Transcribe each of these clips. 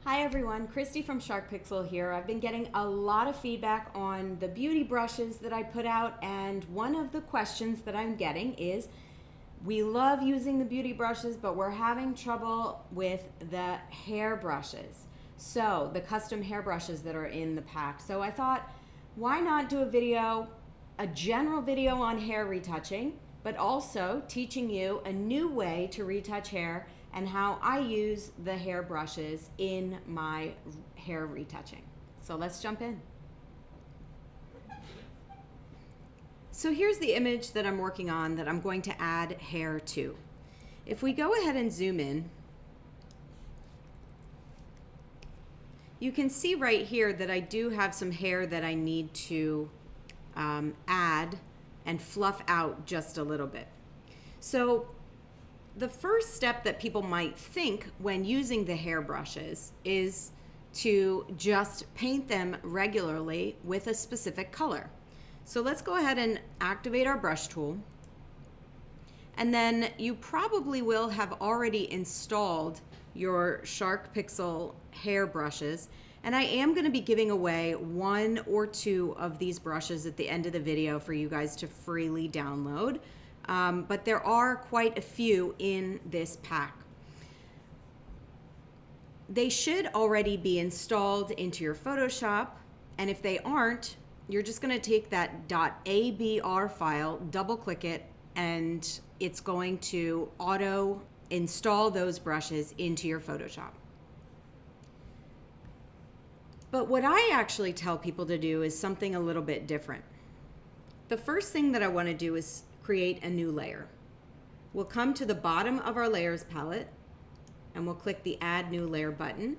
Hi everyone, Christy from SharkPixel here. I've been getting a lot of feedback on the beauty brushes that I put out, and one of the questions that I'm getting is, we love using the beauty brushes, but we're having trouble with the hair brushes. So, the custom hair brushes that are in the pack. So I thought, why not do a general video on hair retouching, but also teaching you a new way to retouch hair and how I use the hair brushes in my hair retouching. So let's jump in. So here's the image that I'm working on that I'm going to add hair to. If we go ahead and zoom in, you can see right here that I do have some hair that I need to add and fluff out just a little bit. So the first step that people might think when using the hair brushes is to just paint them regularly with a specific color. So let's go ahead and activate our brush tool. And then you probably will have already installed your SharkPixel hair brushes. And I am going to be giving away one or two of these brushes at the end of the video for you guys to freely download. But there are quite a few in this pack. They should already be installed into your Photoshop, and if they aren't, you're just going to take that .abr file, double click it, and it's going to auto install those brushes into your Photoshop. But what I actually tell people to do is something a little bit different. The first thing that I want to do is create a new layer. We'll come to the bottom of our layers palette and we'll click the add new layer button.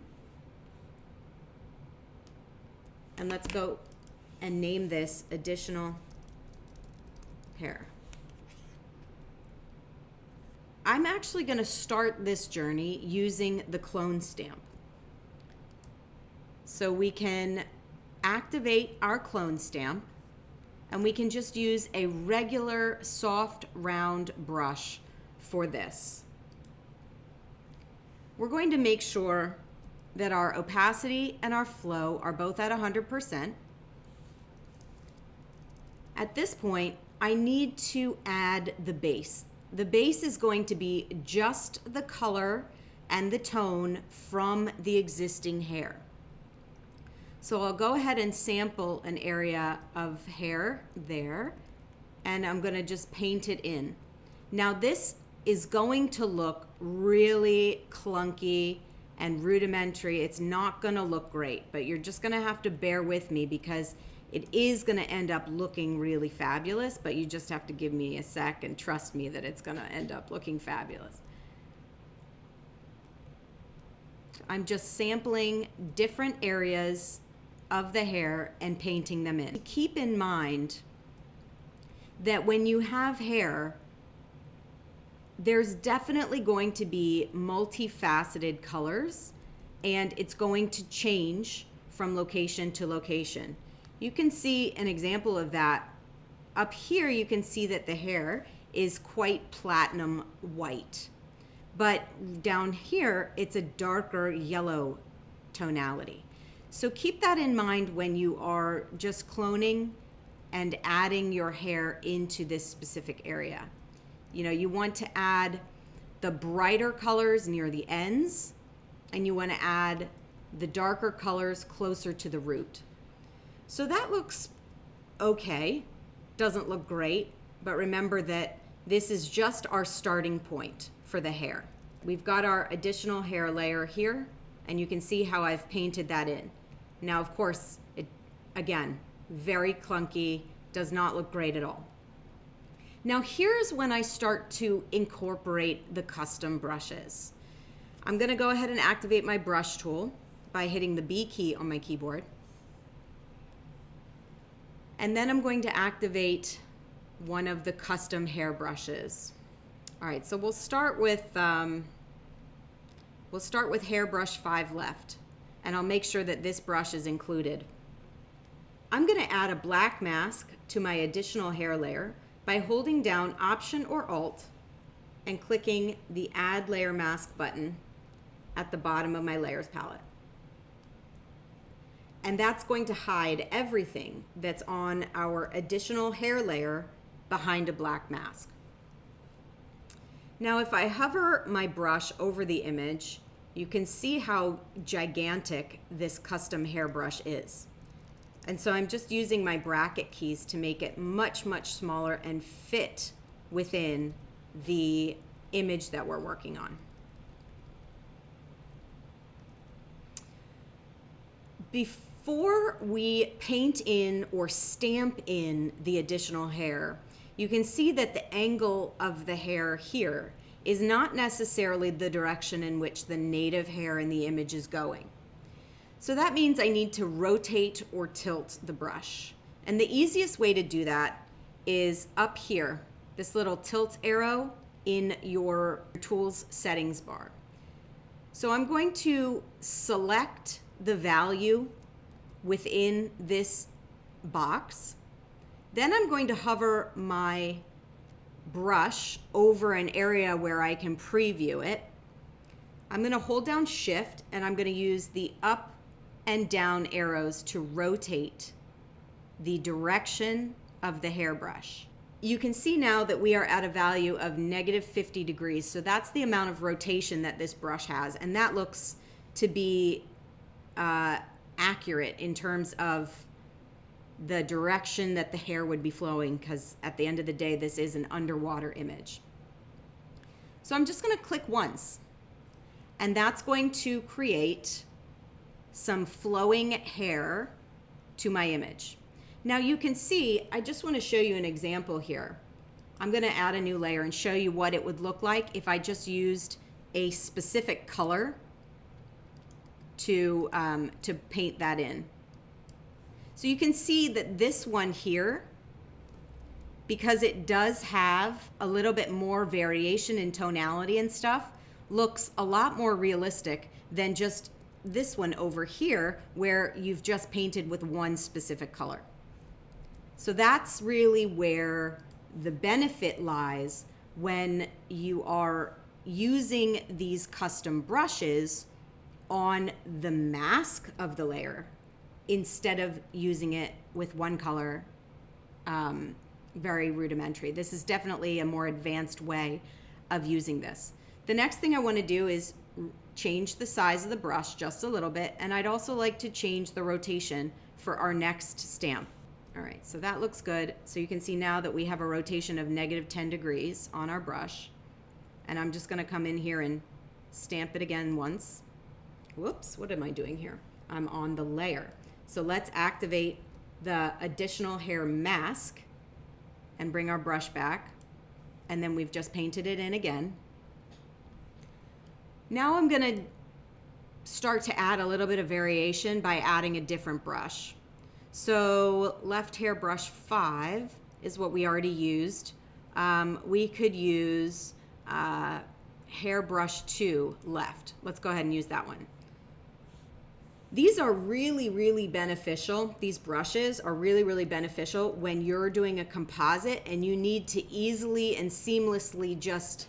And let's go and name this additional hair. I'm actually going to start this journey using the clone stamp. So we can activate our clone stamp, and we can just use a regular soft round brush for this. We're going to make sure that our opacity and our flow are both at 100%. At this point, I need to add the base. The base is going to be just the color and the tone from the existing hair. So I'll go ahead and sample an area of hair there, and I'm going to just paint it in. Now this is going to look really clunky and rudimentary. It's not going to look great, but you're just going to have to bear with me because it is going to end up looking really fabulous, but you just have to give me a sec and trust me that it's going to end up looking fabulous. I'm just sampling different areas of the hair and painting them in. Keep in mind that when you have hair, there's definitely going to be multifaceted colors, and it's going to change from location to location. You can see an example of that. Up here you can see that the hair is quite platinum white, but down here it's a darker yellow tonality. So keep that in mind when you are just cloning and adding your hair into this specific area. You know, you want to add the brighter colors near the ends, and you want to add the darker colors closer to the root. So that looks okay, doesn't look great, but remember that this is just our starting point for the hair. We've got our additional hair layer here, and you can see how I've painted that in. Now, of course, it, again, very clunky, does not look great at all. Now, here's when I start to incorporate the custom brushes. I'm going to go ahead and activate my brush tool by hitting the B key on my keyboard. And then I'm going to activate one of the custom hair brushes. All right, so we'll start with hairbrush 5 left, and I'll make sure that this brush is included. I'm going to add a black mask to my additional hair layer by holding down Option or Alt and clicking the Add Layer Mask button at the bottom of my layers palette. And that's going to hide everything that's on our additional hair layer behind a black mask. Now, if I hover my brush over the image, you can see how gigantic this custom hairbrush is. And so I'm just using my bracket keys to make it much, much smaller and fit within the image that we're working on. Before we paint in or stamp in the additional hair, you can see that the angle of the hair here is not necessarily the direction in which the native hair in the image is going. So that means I need to rotate or tilt the brush. And the easiest way to do that is up here, this little tilt arrow in your tools settings bar. So I'm going to select the value within this box. Then I'm going to hover my brush over an area where I can preview it. I'm going to hold down Shift and I'm going to use the up and down arrows to rotate the direction of the hairbrush. You can see now that we are at a value of -50 degrees. So that's the amount of rotation that this brush has. And that looks to be accurate in terms of the direction that the hair would be flowing, because at the end of the day, this is an underwater image. So I'm just going to click once, and that's going to create some flowing hair to my image. Now you can see, I just want to show you an example here. I'm going to add a new layer and show you what it would look like if I just used a specific color to paint that in. So you can see that this one here, because it does have a little bit more variation in tonality and stuff, looks a lot more realistic than just this one over here where you've just painted with one specific color. So that's really where the benefit lies when you are using these custom brushes on the mask of the layer instead of using it with one color, very rudimentary. This is definitely a more advanced way of using this. The next thing I want to do is change the size of the brush just a little bit, and I'd also like to change the rotation for our next stamp. All right, so that looks good. So you can see now that we have a rotation of -10 degrees on our brush, and I'm just going to come in here and stamp it again once. Whoops, what am I doing here? I'm on the layer. So let's activate the additional hair mask and bring our brush back. And then we've just painted it in again. Now I'm going to start to add a little bit of variation by adding a different brush. So left hair brush 5 is what we already used. We could use hair brush 2 left. Let's go ahead and use that one. These are really, really beneficial. These brushes are really, really beneficial when you're doing a composite and you need to easily and seamlessly just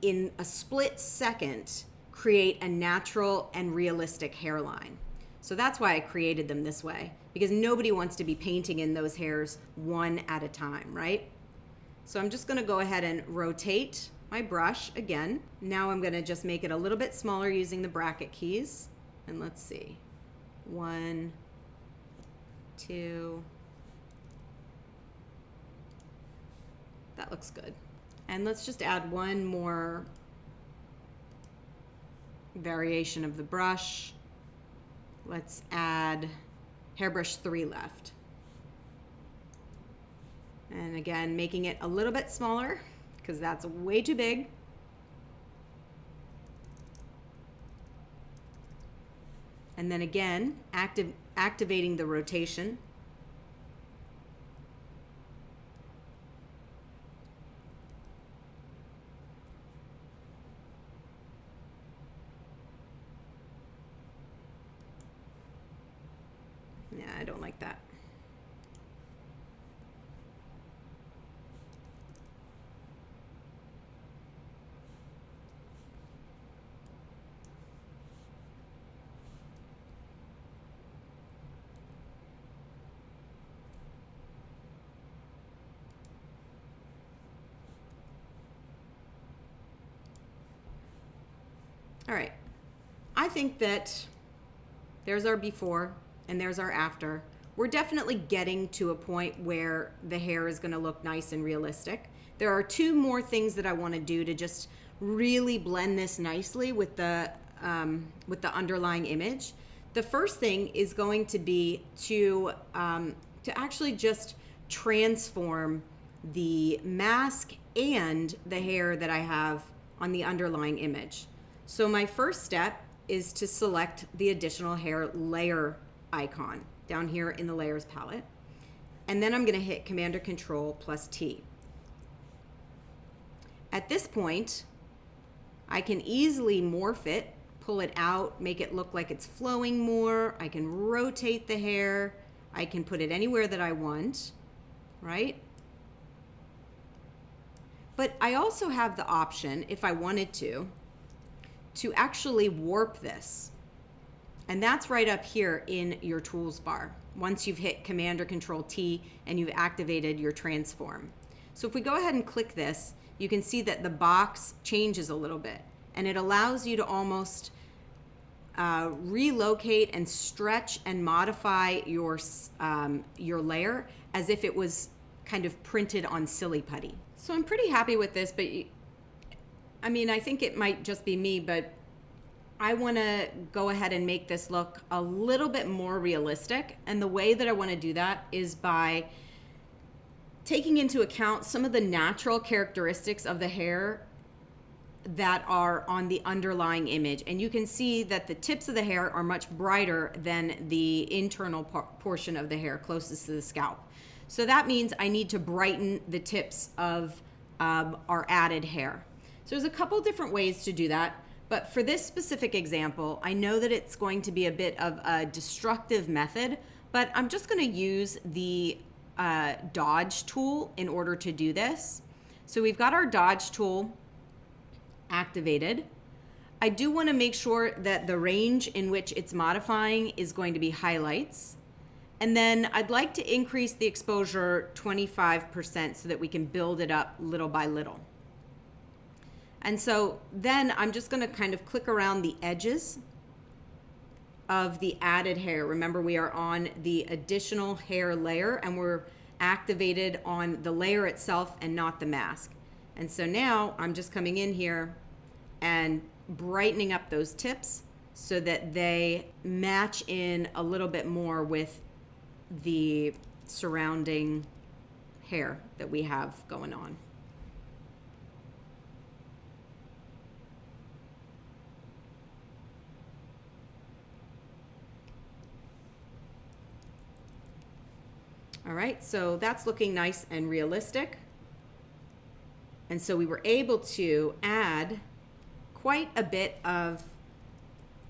in a split second create a natural and realistic hairline. So that's why I created them this way, because nobody wants to be painting in those hairs one at a time, right? So I'm just going to go ahead and rotate my brush again. Now I'm going to just make it a little bit smaller using the bracket keys. And let's see, 1, 2, that looks good. And let's just add one more variation of the brush. Let's add hairbrush 3 left. And again, making it a little bit smaller because that's way too big. And then again, activating the rotation. Yeah, I don't like that. All right, I think that there's our before and there's our after. We're definitely getting to a point where the hair is gonna look nice and realistic. There are two more things that I wanna do to just really blend this nicely with the underlying image. The first thing is going to be to actually just transform the mask and the hair that I have on the underlying image. So my first step is to select the additional hair layer icon down here in the layers palette. And then I'm gonna hit Command or Control plus T. At this point, I can easily morph it, pull it out, make it look like it's flowing more. I can rotate the hair. I can put it anywhere that I want, right? But I also have the option, if I wanted to actually warp this. And that's right up here in your tools bar, once you've hit Command or Control T and you've activated your transform. So if we go ahead and click this, you can see that the box changes a little bit, and it allows you to almost relocate and stretch and modify your layer as if it was kind of printed on Silly Putty. So I'm pretty happy with this, but I mean, I think it might just be me, but I want to go ahead and make this look a little bit more realistic. And the way that I want to do that is by taking into account some of the natural characteristics of the hair that are on the underlying image. And you can see that the tips of the hair are much brighter than the internal portion of the hair closest to the scalp. So that means I need to brighten the tips of our added hair. So there's a couple different ways to do that. But for this specific example, I know that it's going to be a bit of a destructive method, but I'm just going to use the dodge tool in order to do this. So we've got our dodge tool activated. I do want to make sure that the range in which it's modifying is going to be highlights. And then I'd like to increase the exposure 25% so that we can build it up little by little. And so then I'm just going to kind of click around the edges of the added hair. Remember, we are on the additional hair layer and we're activated on the layer itself and not the mask. And so now I'm just coming in here and brightening up those tips so that they match in a little bit more with the surrounding hair that we have going on. All right, so that's looking nice and realistic. And so we were able to add quite a bit of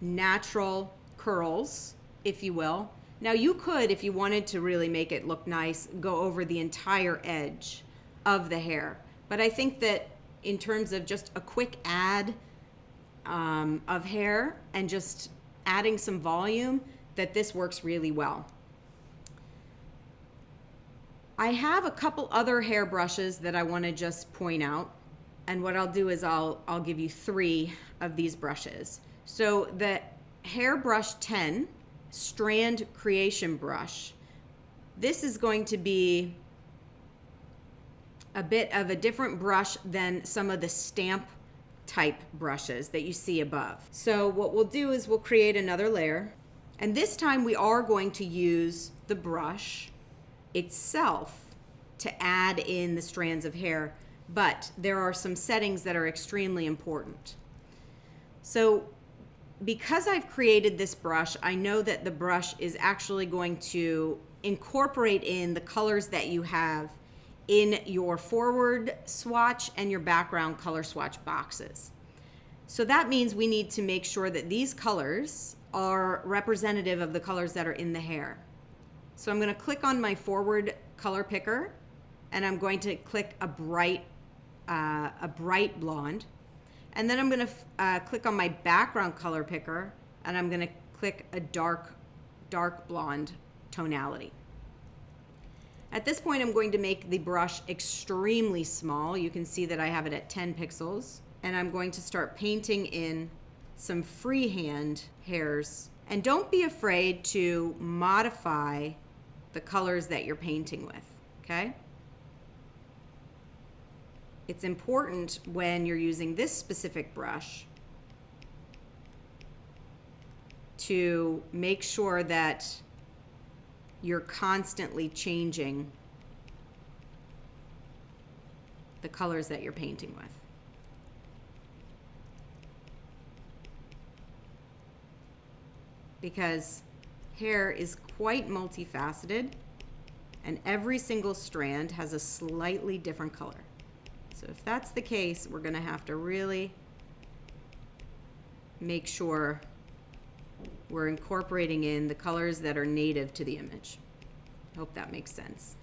natural curls, if you will. Now you could, if you wanted to really make it look nice, go over the entire edge of the hair. But I think that in terms of just a quick add of hair and just adding some volume, that this works really well. I have a couple other hair brushes that I want to just point out. And what I'll do is I'll give you 3 of these brushes. So the Hairbrush 10 Strand Creation Brush, this is going to be a bit of a different brush than some of the stamp type brushes that you see above. So what we'll do is we'll create another layer. And this time we are going to use the brush itself to add in the strands of hair, but there are some settings that are extremely important. So because I've created this brush, I know that the brush is actually going to incorporate in the colors that you have in your forward swatch and your background color swatch boxes. So that means we need to make sure that these colors are representative of the colors that are in the hair. So I'm going to click on my forward color picker and I'm going to click a bright blonde. And then I'm going to click on my background color picker and I'm going to click a dark blonde tonality. At this point, I'm going to make the brush extremely small. You can see that I have it at 10 pixels. And I'm going to start painting in some freehand hairs. And don't be afraid to modify the colors that you're painting with, okay? It's important when you're using this specific brush to make sure that you're constantly changing the colors that you're painting with. Because hair is quite multifaceted and every single strand has a slightly different color. So if that's the case, we're going to have to really make sure we're incorporating in the colors that are native to the image. Hope that makes sense.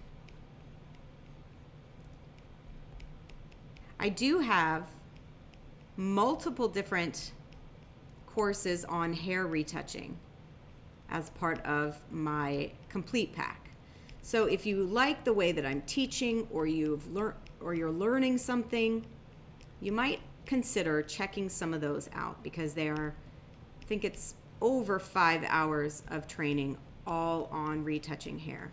I do have multiple different courses on hair retouching as part of my complete pack. So if you like the way that I'm teaching, or you're learning something, you might consider checking some of those out, because they are, I think it's over 5 hours of training all on retouching hair.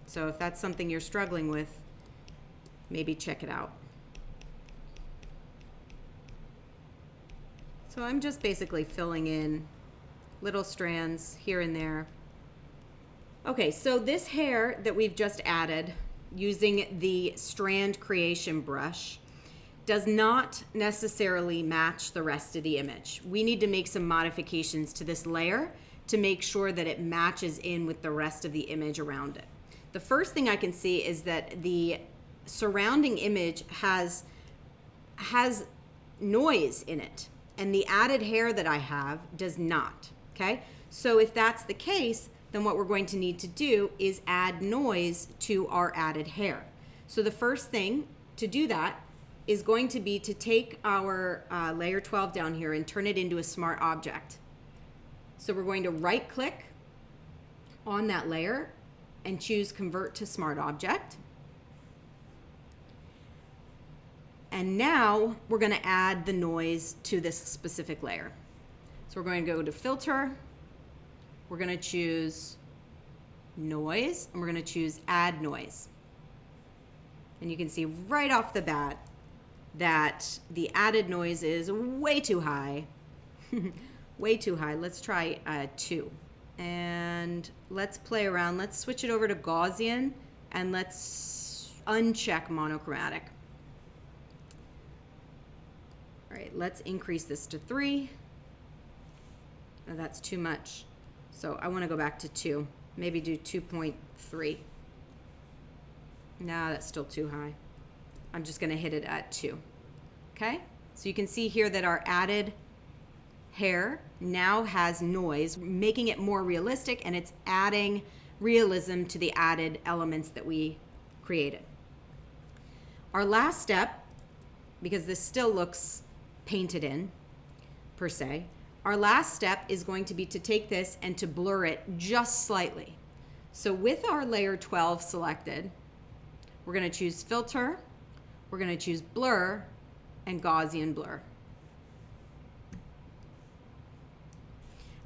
So if that's something you're struggling with, maybe check it out. So I'm just basically filling in little strands here and there. Okay, so this hair that we've just added using the Strand creation brush does not necessarily match the rest of the image. We need to make some modifications to this layer to make sure that it matches in with the rest of the image around it. The first thing I can see is that the surrounding image has noise in it, and the added hair that I have does not, okay? So if that's the case, then what we're going to need to do is add noise to our added hair. So the first thing to do that is going to be to take our layer 12 down here and turn it into a smart object. So we're going to right click on that layer and choose convert to smart object. And now we're going to add the noise to this specific layer. So we're going to go to filter, we're going to choose noise, and we're going to choose add noise. And you can see right off the bat that the added noise is way too high. Way too high. Let's try 2. And let's play around. Let's switch it over to Gaussian, and let's uncheck monochromatic. All right, let's increase this to 3. Oh, that's too much. So I want to go back to 2. Maybe do 2.3. No, that's still too high. I'm just going to hit it at 2. Okay? So you can see here that our added hair now has noise, making it more realistic, and it's adding realism to the added elements that we created. Our last step, because this still looks painted in, per se, our last step is going to be to take this and to blur it just slightly. So with our layer 12 selected, we're going to choose filter, we're going to choose blur, and Gaussian blur.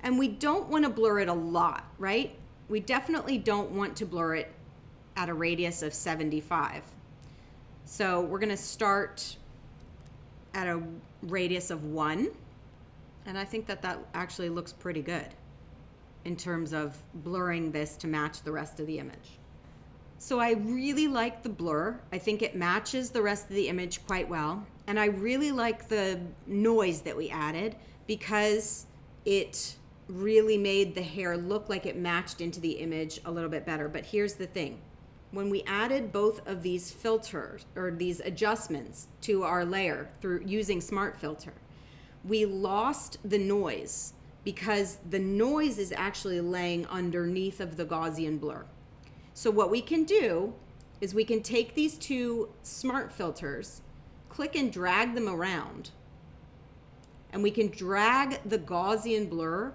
And we don't want to blur it a lot, right? We definitely don't want to blur it at a radius of 75. So we're going to start at a radius of 1. And I think that that actually looks pretty good in terms of blurring this to match the rest of the image. So I really like the blur. I think it matches the rest of the image quite well. And I really like the noise that we added, because it really made the hair look like it matched into the image a little bit better. But here's the thing. When we added both of these filters, or these adjustments, to our layer through using Smart Filter, we lost the noise, because the noise is actually laying underneath of the Gaussian blur. So what we can do is we can take these two smart filters, click and drag them around, and we can drag the Gaussian blur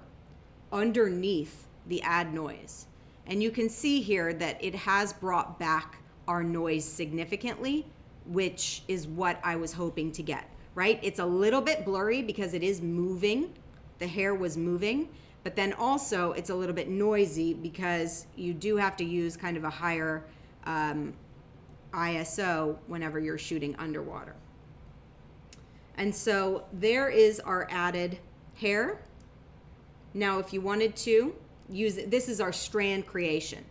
underneath the add noise. And you can see here that it has brought back our noise significantly, which is what I was hoping to get. right? It's a little bit blurry because it is moving. The hair was moving, but then also it's a little bit noisy because you do have to use kind of a higher ISO whenever you're shooting underwater. And so there is our added hair. Now, if you wanted to use it, this is our strand creation.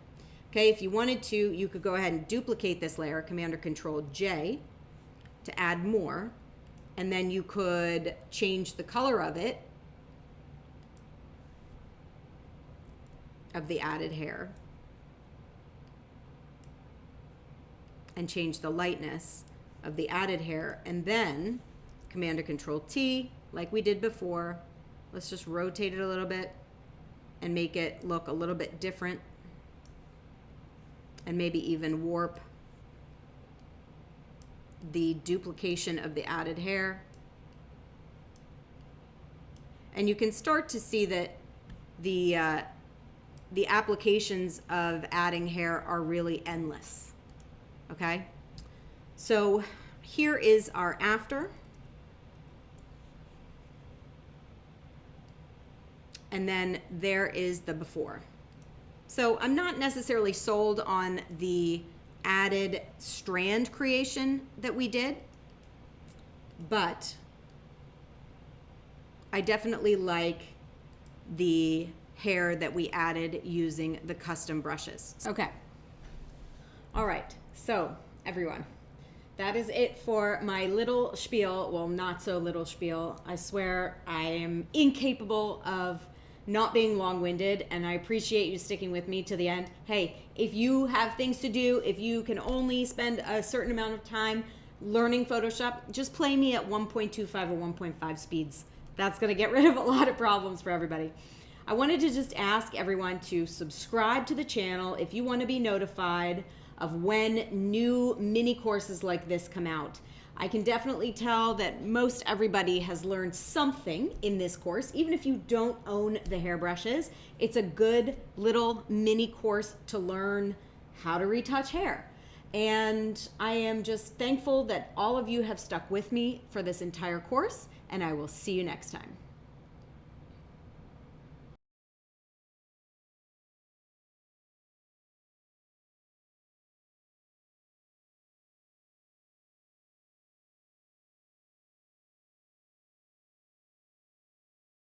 Okay, if you wanted to, you could go ahead and duplicate this layer, Command or Control J, to add more. And then you could change the color of it, of the added hair, and change the lightness of the added hair, and then Command or Control T, like we did before. Let's just rotate it a little bit and make it look a little bit different, and maybe even warp the duplication of the added hair. And you can start to see that the applications of adding hair are really endless. Okay, so here is our after, and then there is the before. So I'm not necessarily sold on the added strand creation that we did, but I definitely like the hair that we added using the custom brushes. Okay. All right. So everyone, that is it for my little spiel. Well, not so little spiel. I swear I am incapable of not being long-winded, and I appreciate you sticking with me to the end. Hey, if you have things to do, if you can only spend a certain amount of time learning Photoshop, just play me at 1.25 or 1.5 speeds. That's gonna get rid of a lot of problems for everybody. I wanted to just ask everyone to subscribe to the channel if you want to be notified of when new mini courses like this come out. I can definitely tell that most everybody has learned something in this course. Even if you don't own the hairbrushes, it's a good little mini course to learn how to retouch hair. And I am just thankful that all of you have stuck with me for this entire course, and I will see you next time.